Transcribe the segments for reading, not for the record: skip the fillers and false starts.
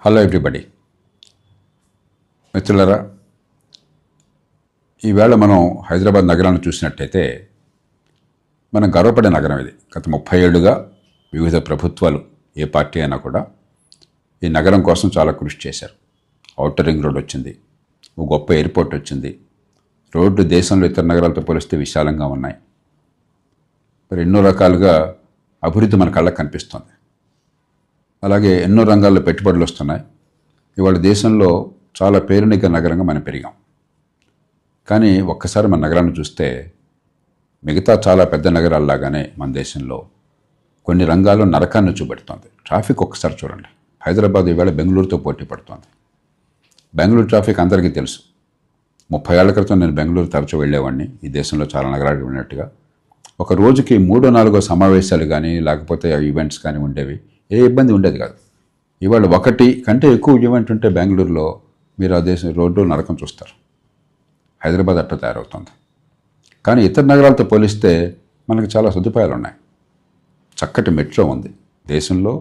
Hello everybody, మిత్రులరా, ఈవేళ మనం హైదరాబాద్ నగరాన్ని చూసినట్టయితే మనం గర్వపడే నగరం ఇది. గత 30 ఏళ్లుగా వివిధ ప్రభుత్వాలు, ఏ పార్టీ అయినా కూడా ఈ నగరం కోసం చాలా కృషి చేశారు. ఔటర్ రింగ్ రోడ్ వచ్చింది, ఒక గొప్ప ఎయిర్పోర్ట్ వచ్చింది, రోడ్లు దేశంలో ఇతర నగరాలతో పోలిస్తే విశాలంగా ఉన్నాయి. మరి ఎన్నో రకాలుగా అభివృద్ధి మన కళ్ళకు కనిపిస్తుంది. అలాగే ఎన్నో రంగాల్లో పెట్టుబడులు వస్తున్నాయి. ఇవాళ దేశంలో చాలా పేరునిక నగరంగా మనం పెరిగాం. కానీ ఒక్కసారి మన నగరాన్ని చూస్తే మిగతా చాలా పెద్ద నగరాల్లాగానే మన దేశంలో కొన్ని రంగాల్లో నరకాన్ని చూపెడుతోంది. ట్రాఫిక్ ఒక్కసారి చూడండి. హైదరాబాద్ ఈవేళ బెంగళూరుతో పోటీ పడుతోంది. బెంగళూరు ట్రాఫిక్ అందరికీ తెలుసు. 30 ఏళ్ల క్రితం నేను బెంగళూరు తరచూ వెళ్ళేవాడిని. ఈ దేశంలో చాలా నగరాలకు వెళ్ళినట్టుగా ఒక రోజుకి 3-4 సమావేశాలు కానీ లేకపోతే ఈవెంట్స్ కానీ ఉండేవి. ఏ ఇబ్బంది ఉండేది కాదు. ఇవాళ ఒకటి కంటే ఎక్కువ ఈవెంట్ ఉంటే బెంగళూరులో మీరు ఆ దేశం రోడ్డు నరకం చూస్తారు. హైదరాబాద్ అట్ట తయారవుతుంది. కానీ ఇతర నగరాలతో పోలిస్తే మనకు చాలా సదుపాయాలు ఉన్నాయి. చక్కటి మెట్రో ఉంది. దేశంలో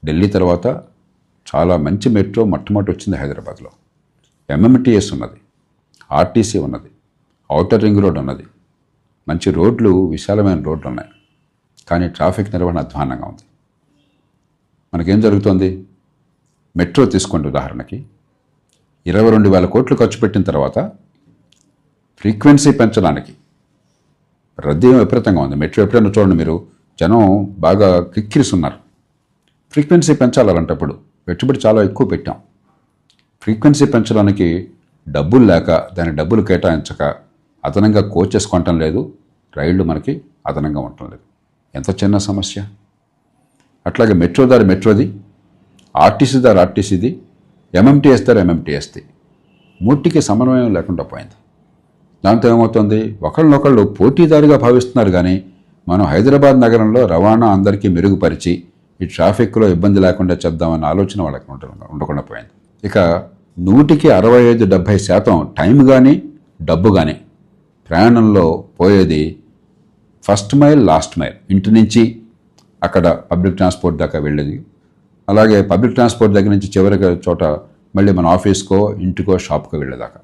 ఢిల్లీ తర్వాత చాలా మంచి మెట్రో మొట్టమొదటి వచ్చింది హైదరాబాద్లో. ఎంఎంటీఎస్ ఉన్నది, ఆర్టీసీ ఉన్నది, ఔటర్ రింగ్ రోడ్ ఉన్నది, మంచి రోడ్లు, విశాలమైన రోడ్లు ఉన్నాయి. కానీ ట్రాఫిక్ నిర్వహణ అధ్వానంగా ఉంది. మనకేం జరుగుతోంది? మెట్రో తీసుకోండి ఉదాహరణకి. 22,000 కోట్లు ఖర్చు పెట్టిన తర్వాత ఫ్రీక్వెన్సీ పెంచడానికి రద్దీ విపరీతంగా ఉంది. మెట్రో ఎప్పుడైనా చూడండి మీరు, జనం బాగా కిక్కిరిస్తున్నారు. ఫ్రీక్వెన్సీ పెంచాలి. అలాంటప్పుడు పెట్టుబడి చాలా ఎక్కువ పెట్టాం. ఫ్రీక్వెన్సీ పెంచడానికి డబ్బులు లేక, దాని డబ్బులు కేటాయించక అదనంగా కోచెస్ కొనటం లేదు, రైళ్లు మనకి అదనంగా ఉండటం లేదు. ఎంత చిన్న సమస్య. అట్లాగే మెట్రో దారి మెట్రోది, ఆర్టీసీ దారి ఆర్టీసీది, ఎంఎంటీఎస్ దారి ఎంఎంటీఎస్ది. మూటికి సమన్వయం లేకుండా పోయింది. దాంతో ఏమవుతుంది? ఒకళ్ళనొకళ్ళు పోటీదారుగా భావిస్తున్నారు. కానీ మనం హైదరాబాద్ నగరంలో రవాణా అందరికీ మెరుగుపరిచి ఈ ట్రాఫిక్లో ఇబ్బంది లేకుండా చేద్దామన్న ఆలోచన వాళ్ళకి ఉండకుండా పోయింది. ఇక 100కి 65-70% టైం కానీ డబ్బు కానీ ప్రయాణంలో పోయేది ఫస్ట్ మైల్, లాస్ట్ మైల్. ఇంటి నుంచి అక్కడ పబ్లిక్ ట్రాన్స్పోర్ట్ దాకా వెళ్ళేది. అలాగే పబ్లిక్ ట్రాన్స్పోర్ట్ దగ్గర నుంచి చివరి చోట మళ్ళీ మన ఆఫీస్కో, ఇంటికో, షాప్కో వెళ్ళేదాకా.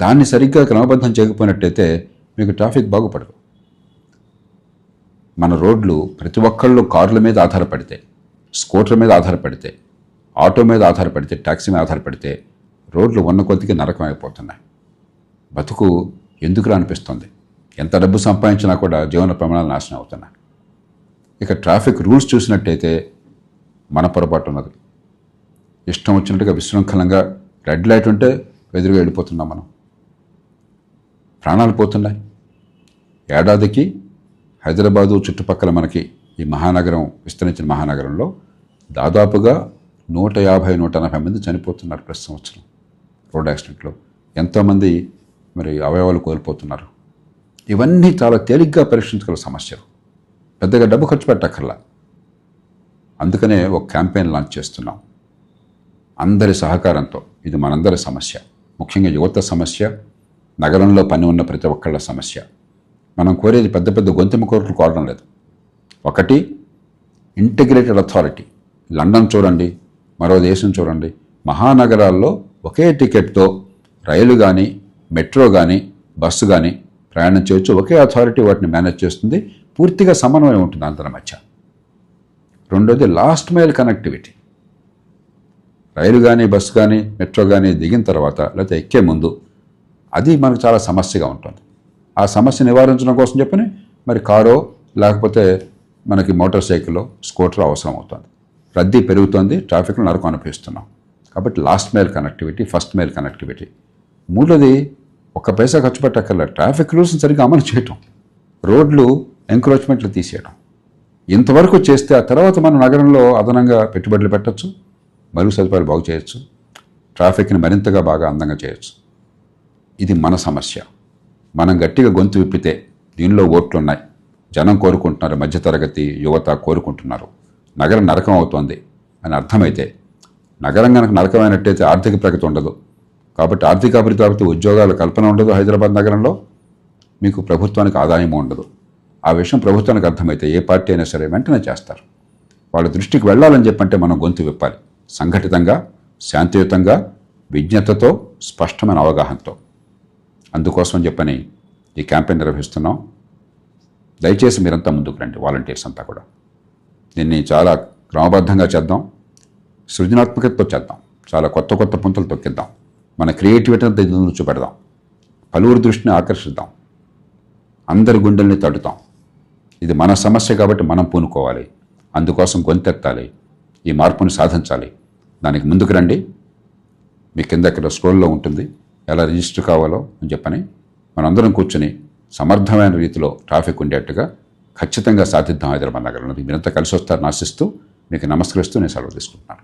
దాన్ని సరిగ్గా క్రమబద్ధం చేయకపోయినట్టయితే మీకు ట్రాఫిక్ బాగుపడదు. మన రోడ్లు ప్రతి ఒక్కళ్ళు కార్ల మీద ఆధారపడితే, స్కూటర్ మీద ఆధారపడితే, ఆటో మీద ఆధారపడితే, ట్యాక్సీ మీద ఆధారపడితే రోడ్లు ఉన్న కొద్దిగా నరకం అయిపోతున్నాయి. బతుకు ఎందుకురా అనిపిస్తుంది. ఎంత డబ్బు సంపాదించినా కూడా జీవన ప్రమాణాలు నాశనం అవుతున్నాయి. ఇక ట్రాఫిక్ రూల్స్ చూసినట్టయితే మన పొరపాటు ఉన్నది. ఇష్టం వచ్చినట్టుగా విశృంఖలంగా రెడ్ లైట్ ఉంటే ఎదురుగా వెళ్ళిపోతున్నాం మనం. ప్రాణాలు పోతున్నాయి. ఏడాదికి హైదరాబాదు చుట్టుపక్కల మనకి ఈ మహానగరం, విస్తరించిన మహానగరంలో దాదాపుగా 150-180 మంది చనిపోతున్నారు ప్రతి సంవత్సరం రోడ్ యాక్సిడెంట్లో. ఎంతోమంది మరి అవయవాలు కోల్పోతున్నారు. ఇవన్నీ చాలా తేలిగ్గా పరీక్షించగల సమస్యలు. పెద్దగా డబ్బు ఖర్చు పెట్టక్కర్లా. అందుకనే ఒక క్యాంపెయిన్ లాంచ్ చేస్తున్నాం అందరి సహకారంతో. ఇది మనందరి సమస్య, ముఖ్యంగా యువత సమస్య, నగరంలో పని ఉన్న ప్రతి ఒక్కళ్ళ సమస్య. మనం కోరేది పెద్ద పెద్ద గొంతెమ్మ కోరికలు కోరడం లేదు. ఒకటి, ఇంటిగ్రేటెడ్ అథారిటీ. లండన్ చూడండి, మరో దేశం చూడండి, మహానగరాల్లో ఒకే టికెట్తో రైలు కానీ, మెట్రో కానీ, బస్సు కానీ ప్రయాణం చేయొచ్చు. ఒకే అథారిటీ వాటిని మేనేజ్ చేస్తుంది. పూర్తిగా సమన్వయం ఉంటుంది అందరి మధ్య. రెండోది, లాస్ట్ మైల్ కనెక్టివిటీ. రైలు కానీ, బస్సు కానీ, మెట్రో కానీ దిగిన తర్వాత లేకపోతే ఎక్కే ముందు అది మనకు చాలా సమస్యగా ఉంటుంది. ఆ సమస్య నివారించడం కోసం చెప్పని మరి కారో లేకపోతే మనకి మోటార్ సైకిల్లో, స్కూటర్ అవసరం అవుతుంది. రద్దీ పెరుగుతుంది, ట్రాఫిక్లో నరకం అనిపిస్తున్నాం. కాబట్టి last mile connectivity, first mile connectivity. మూడోది, 1 పైసా ఖర్చు పెట్టక్కర్లే, ట్రాఫిక్ రూల్స్ని సరిగ్గా అమలు చేయటం, రోడ్లు ఎంక్రోచ్మెంట్లు తీసేయడం. ఇంతవరకు చేస్తే ఆ తర్వాత మన నగరంలో అదనంగా పెట్టుబడులు పెట్టచ్చు, మరుగు సదుపాయాలు బాగు చేయొచ్చు, ట్రాఫిక్ని మరింతగా బాగా అందంగా చేయొచ్చు. ఇది మన సమస్య. మనం గట్టిగా గొంతు విప్పితే దీనిలో ఓట్లున్నాయి, జనం కోరుకుంటున్నారు, మధ్యతరగతి యువత కోరుకుంటున్నారు, నగరం నరకం అవుతోంది అని అర్థమైతే, నగరం కనుక నరకమైనట్టయితే ఆర్థిక ప్రగతి ఉండదు. కాబట్టి ఆర్థిక అభివృద్ధి కాబట్టి ఉద్యోగాల కల్పన ఉండదు. హైదరాబాద్ నగరంలో మీకు ప్రభుత్వానికి ఆదాయం ఉండదు. ఆ విషయం ప్రభుత్వానికి అర్థమైతే ఏ పార్టీ అయినా సరే వెంటనే చేస్తారు. వాళ్ళ దృష్టికి వెళ్ళాలని చెప్పంటే మనం గొంతు విప్పాలి. సంఘటితంగా, శాంతియుతంగా, విజ్ఞతతో, స్పష్టమైన అవగాహనతో. అందుకోసం చెప్పని ఈ క్యాంపెయిన్ నిర్వహిస్తున్నాం. దయచేసి మీరంతా ముందుకు రండి, వాలంటీర్స్ అంతా కూడా. దీన్ని చాలా క్రమబద్ధంగా చేద్దాం, సృజనాత్మకతతో చేద్దాం, చాలా కొత్త కొత్త పుంతలు తొక్కిద్దాం, మన క్రియేటివిటీని దీని చూపెడదాం, పలువురి దృష్టిని ఆకర్షిద్దాం, అందరి గుండెల్ని తడుతాం. ఇది మన సమస్య కాబట్టి మనం పూనుకోవాలి, అందుకోసం గొంతెత్తాలి, ఈ మార్పుని సాధించాలి. దానికి ముందుకు రండి. మీ కింద ఇక్కడ స్క్రోల్లో ఉంటుంది ఎలా రిజిస్టర్ కావాలో అని చెప్పని మనందరం కూర్చొని సమర్థమైన రీతిలో ట్రాఫిక్ ఉండేట్టుగా ఖచ్చితంగా సాధిద్దాం హైదరాబాద్ నగరంలో. మీరంతా కలిసి వస్తారని ఆశిస్తూ మీకు నమస్కరిస్తూ నేను సెలవు తీసుకుంటున్నాను.